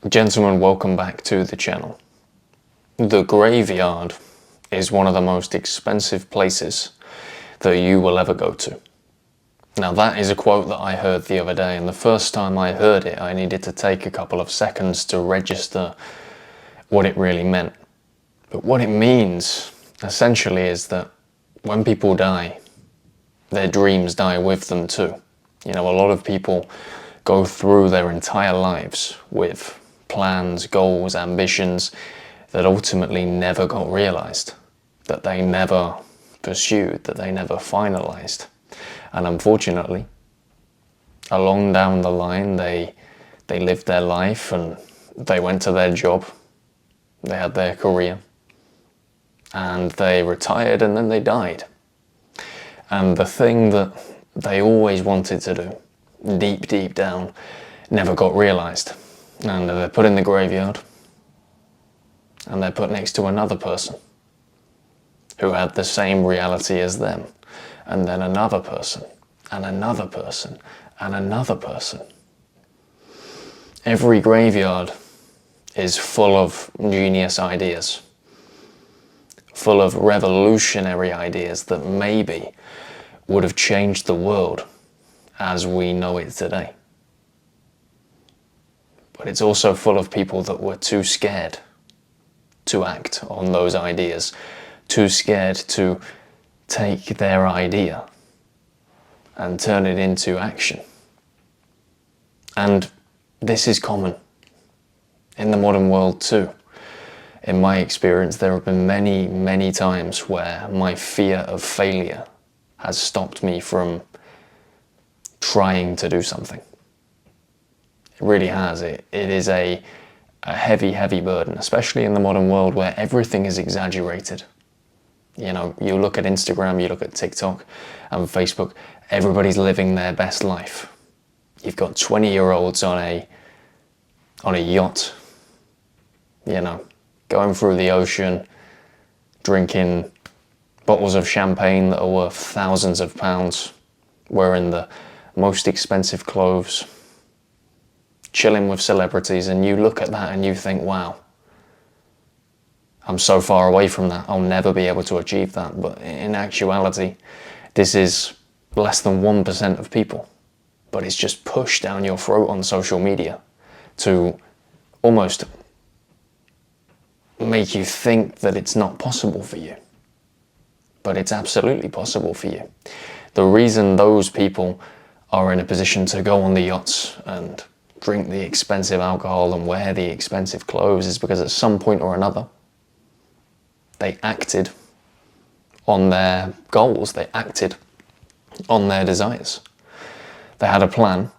Gentlemen, welcome back to the channel. The graveyard is one of the most expensive places that you will ever go to. Now that is a quote that I heard the other day, and the first time I heard it I needed to take a couple of seconds to register what it really meant. But what it means essentially is that when people die, their dreams die with them too. You know, a lot of people go through their entire lives with plans, goals, ambitions that ultimately never got realized, that they never pursued, that they never finalized. And unfortunately, along down the line, they lived their life and they went to their job, they had their career, and they retired and then they died. And the thing that they always wanted to do, deep down, never got realized. And they're put in the graveyard, and they're put next to another person who had the same reality as them, and then another person, and another person, and another person. Every graveyard is full of genius ideas, full of revolutionary ideas that maybe would have changed the world as we know it today. But it's also full of people that were too scared to act on those ideas, too scared to take their idea and turn it into action. And this is common in the modern world too. In my experience, there have been many times where my fear of failure has stopped me from trying to do something. It really has. It is a heavy burden, especially in the modern world where everything is exaggerated. You know, you look at Instagram, you look at TikTok and Facebook, everybody's living their best life. You've got 20-year-olds on a yacht, you know, going through the ocean, drinking bottles of champagne that are worth thousands of pounds, wearing the most expensive clothes, chilling with celebrities, and you look at that and you think, wow, I'm so far away from that, I'll never be able to achieve that. But in actuality, this is less than 1% of people, but it's just pushed down your throat on social media to almost make you think that it's not possible for you. But it's absolutely possible for you. The reason those people are in a position to go on the yachts and drink the expensive alcohol and wear the expensive clothes is because at some point or another, they acted on their goals, they acted on their desires. They had a plan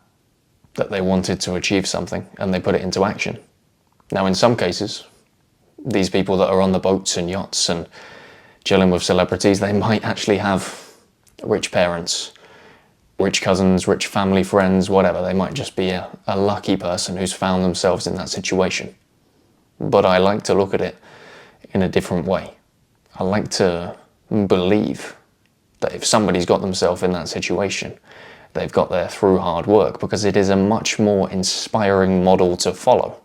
that they wanted to achieve something and they put it into action. Now, in some cases, these people that are on the boats and yachts and chilling with celebrities, they might actually have rich parents, rich cousins, rich family friends, whatever. They might just be a lucky person who's found themselves in that situation. But I like to look at it in a different way. I like to believe that if somebody's got themselves in that situation, they've got there through hard work, because it is a much more inspiring model to follow.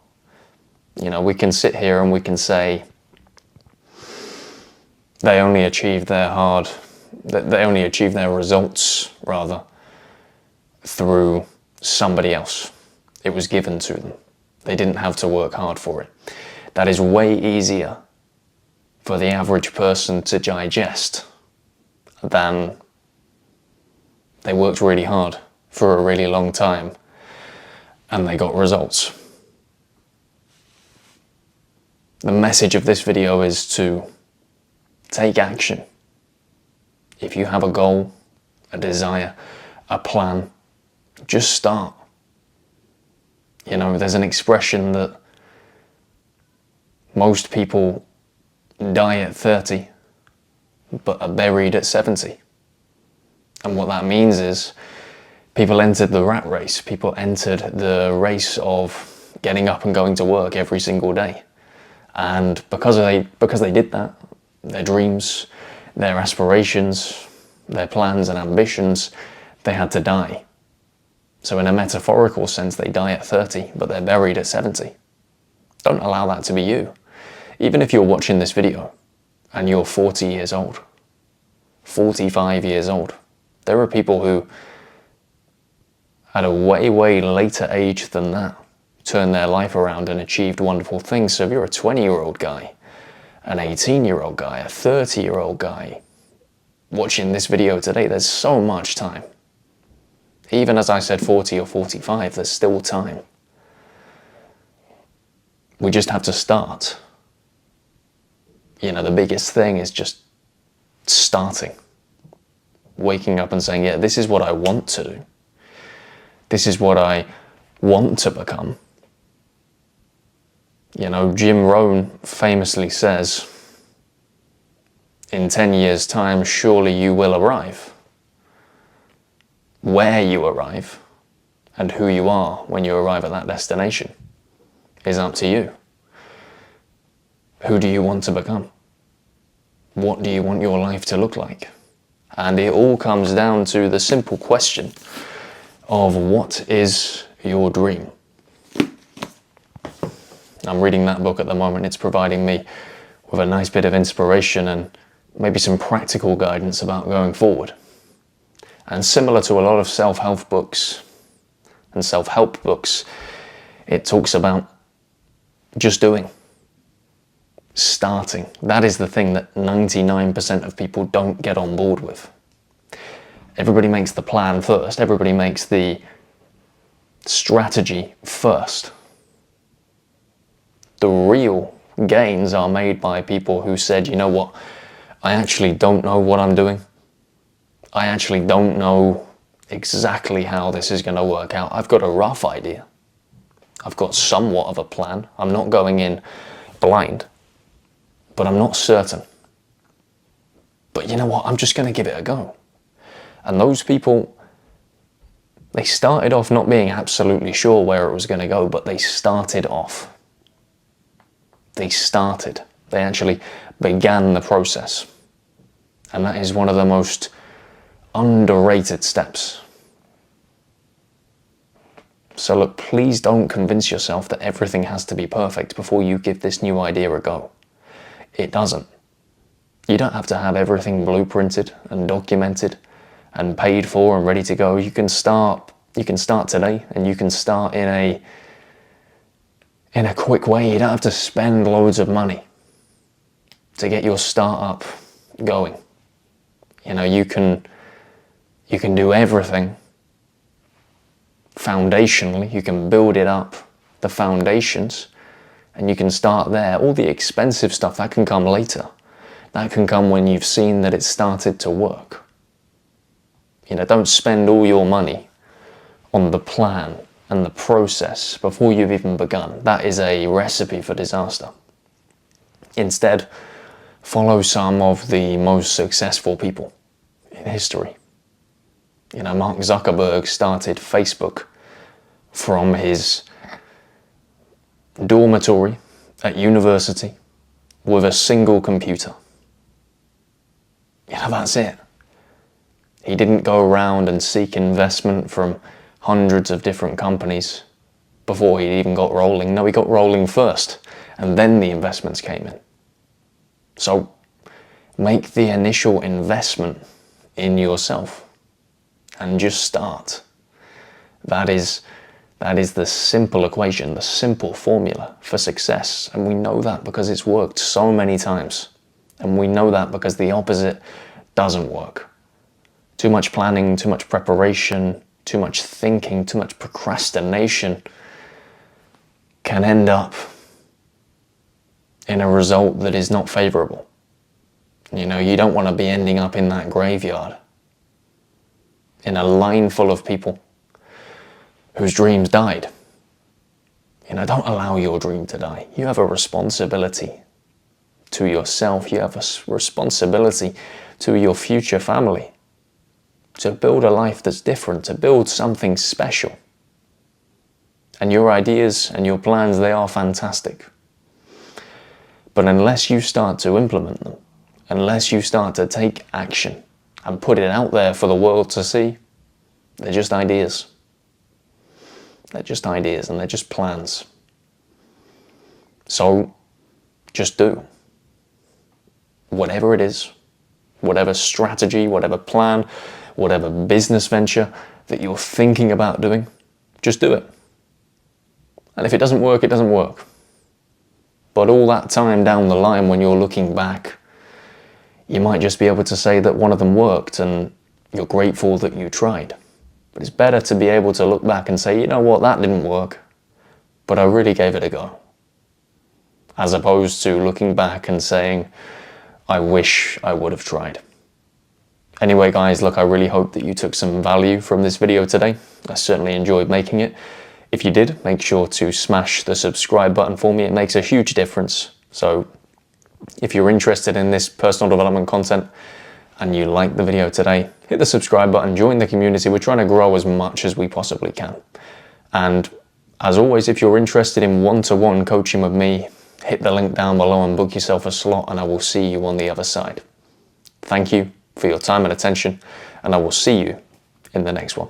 You know, we can sit here and we can say they only achieved their results rather through somebody else. It was given to them. They didn't have to work hard for it. That is way easier for the average person to digest than they worked really hard for a really long time and they got results. The message of this video is to take action. If you have a goal, a desire, a plan, just start. You know, there's an expression that most people die at 30, but are buried at 70. And what that means is people entered the rat race. People entered the race of getting up and going to work every single day. And because they did that, their dreams, their aspirations, their plans and ambitions, they had to die. So in a metaphorical sense, they die at 30, but they're buried at 70. Don't allow that to be you. Even if you're watching this video and you're 40 years old, 45 years old, there are people who at a way, way later age than that turned their life around and achieved wonderful things. So if you're a 20-year-old guy, an 18-year-old guy, a 30-year-old guy watching this video today, there's so much time. Even as I said 40 or 45, there's still time. We just have to start. You know, the biggest thing is just starting. Waking up and saying, yeah, this is what I want to do. This is what I want to become. You know, Jim Rohn famously says, in 10 years' time, surely you will arrive. Where you arrive and who you are when you arrive at that destination is up to you. Who do you want to become? What do you want your life to look like? And it all comes down to the simple question of what is your dream? I'm reading that book at the moment. It's providing me with a nice bit of inspiration and maybe some practical guidance about going forward. And similar to a lot of self-help books and self-help books, it talks about just doing, starting. That is the thing that 99% of people don't get on board with. Everybody makes the plan first. Everybody makes the strategy first. The real gains are made by people who said, you know what, I actually don't know what I'm doing. I actually don't know exactly how this is going to work out. I've got a rough idea. I've got somewhat of a plan. I'm not going in blind, but I'm not certain. But you know what, I'm just going to give it a go. And those people, they started off not being absolutely sure where it was going to go, but they started off. They started. They actually began the process. And that is one of the most underrated steps. So look, please don't convince yourself that everything has to be perfect before you give this new idea a go. It doesn't. You don't have to have everything blueprinted and documented and paid for and ready to go. You can start today, and you can start in a quick way. You don't have to spend loads of money to get your startup going. You know, you can do everything foundationally. You can build it up, the foundations, and you can start there. All the expensive stuff, that can come later. That can come when you've seen that it's started to work. You know, don't spend all your money on the plan and the process before you've even begun. That is a recipe for disaster. Instead, follow some of the most successful people in history. You know, Mark Zuckerberg started Facebook from his dormitory at university with a single computer. You know, that's it. He didn't go around and seek investment from hundreds of different companies before he even got rolling. No, he got rolling first, and then the investments came in. So make the initial investment in yourself and just start. That is the simple equation, the simple formula for success. And we know that because it's worked so many times. And we know that because the opposite doesn't work. Too much planning, too much preparation, too much thinking, too much procrastination can end up in a result that is not favorable. You know, you don't want to be ending up in that graveyard, in a line full of people whose dreams died. You know, don't allow your dream to die. You have a responsibility to yourself. You have a responsibility to your future family to build a life that's different, to build something special. And your ideas and your plans, they are fantastic. But unless you start to implement them, unless you start to take action and put it out there for the world to see, they're just ideas. They're just ideas and they're just plans. So just do. Whatever it is, whatever strategy, whatever plan, whatever business venture that you're thinking about doing, just do it. And if it doesn't work, it doesn't work. But all that time down the line when you're looking back, you might just be able to say that one of them worked and you're grateful that you tried. But it's better to be able to look back and say, you know what, that didn't work, but I really gave it a go. As opposed to looking back and saying, I wish I would have tried. Anyway guys, look, I really hope that you took some value from this video today. I certainly enjoyed making it. If you did, make sure to smash the subscribe button for me. It makes a huge difference. So if you're interested in this personal development content and you like the video today, hit the subscribe button, join the community. We're trying to grow as much as we possibly can. And as always, if you're interested in one-to-one coaching with me, hit the link down below and book yourself a slot, and I will see you on the other side. Thank you for your time and attention, and I will see you in the next one.